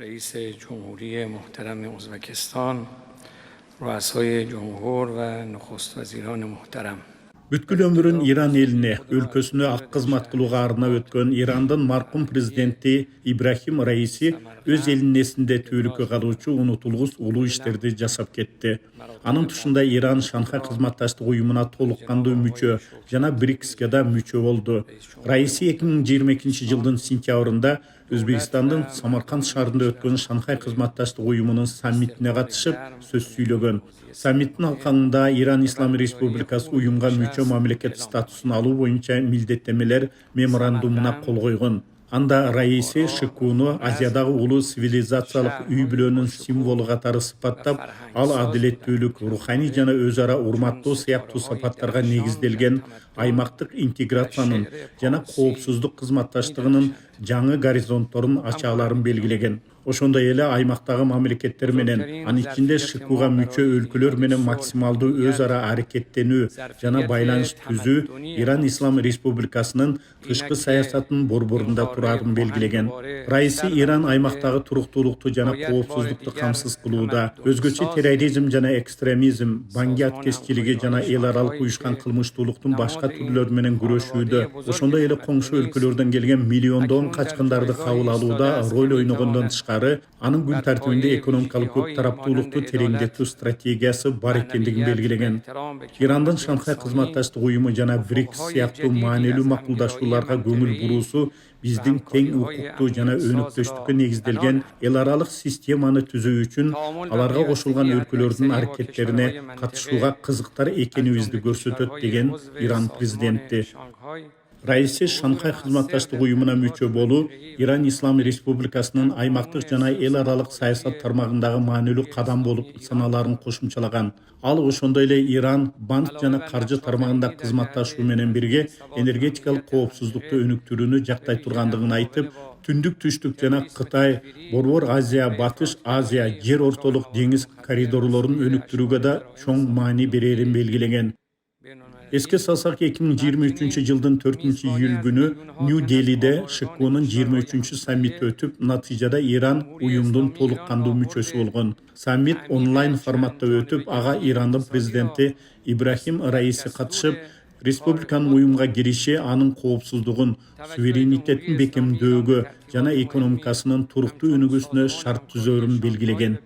رئیس جمهوری محترم ازبکستان، رؤسای جمهور و نخست وزیران محترم. Бүткүл ömүрүн Иран элине, өлкөсүнө ак кызмат кылууга арнап өткөн Ирандын маркум президенти Ибрахим Раиси өз элинин эсинде түбөлүккө калуучу унутулгус улуу иштерди жасап кетти. Анын тушунда Иран Шанхай кызматташтык уюмуна толук кандуу мүчө жана БРИКСке да мүчө болду. Раиси 2022-жылдын сентябрында Өзбекстандын Самарканд шаарында өткөн Шанхай кызматташтык уюмунун саммитине катышып сөз сүйлөгөн. Саммиттин алкагында Иран Ислам Республикасы уюмга мүчө мамлекет статусун алуу боюнча милдеттемелер меморандумуна кол койгон. Анда Раиси Шикууну Азиядагы улуу цивилизациялык үй-бүлөнүн символу катары сыпаттап, ал адилеттүүлүк, руханий жана өз ара урматтоо сыяктуу сапаттарга негизделген аймактык интеграциянын жана коопсуздук кызматташтыгынын жаңы горизонтторун ачааларын белгилеген. Ошондой эле аймактагы мамлекеттер менен, анын ичинде Шикууга мүчө өлкөлөр менен максималдуу өз ара аракеттенүү жана байланыш түзүү Иран Ислам Республикасынын тышкы саясатынын борборунда турарын белгилеген. Раиси Иран аймактагы туруктуулукту жана коопсуздукту камсыз кылууда, өзгөчө терроризм жана экстремизм, банги аткезчилиги жана эл аралык уюшкан кылмыштуулуктун башка түрлөрү менен күрөшүүдө, ошондой эле коңшу өлкөлөрдөн келген миллиондон качкындарды кабыл алууда роль ойногондон тышкары, анын күн тартибинде экономикалык көп тараптуулукту тереңдетүү стратегиясы бар экендигин белгилеген. Ирандын Шанхай кызматташтык уюму жана БРИКС сыяктуу маанилүү макулдашууларга көңүл буруусу биздин тең укуктуу жана өнөктөштүккө негизделген эл аралык системаны түзүү үчүн аларга кошулган өлкөлөрдүн аракеттерине катышууга кызыктар экенибизди көрсөтөт деген Иран президенти. Раиси Шанхай кызматташтык уюмуна мүчө болуу Иран Ислам Республикасынын аймактык жана эл аралык саясат тармагындагы маанилүү кадам болуп саналарын кошумчалаган. Ал ошондой эле Иран банк жана каржы тармагында кызматташуу менен бирге энергетикалык коопсуздукту өнүктүрүүнү жактай тургандыгын айтып, Түндүк түштүк жана Кытай, Борбор Азия, Батыш Азия, жер ортолук деңиз коридорлорун өнүктүрүүгө да чоң маани берерин белгилеген. Эске салсак, 2023-жылдын 4-июль күнү Нью-Делиде Шикуунун 23-чү саммити өтүп, натыйжада Иран уюмдун толук кандуу мүчөсү болгон. Саммит онлайн форматта өтүп, ага Ирандын президенти Ибрахим Раиси катышып, республиканын уюмга кириши анын коопсуздугун, суверенитетин бекемдөөгө жана экономикасынын туруктуу өнүгүүсүнө шарт түзөөрүн белгилеген.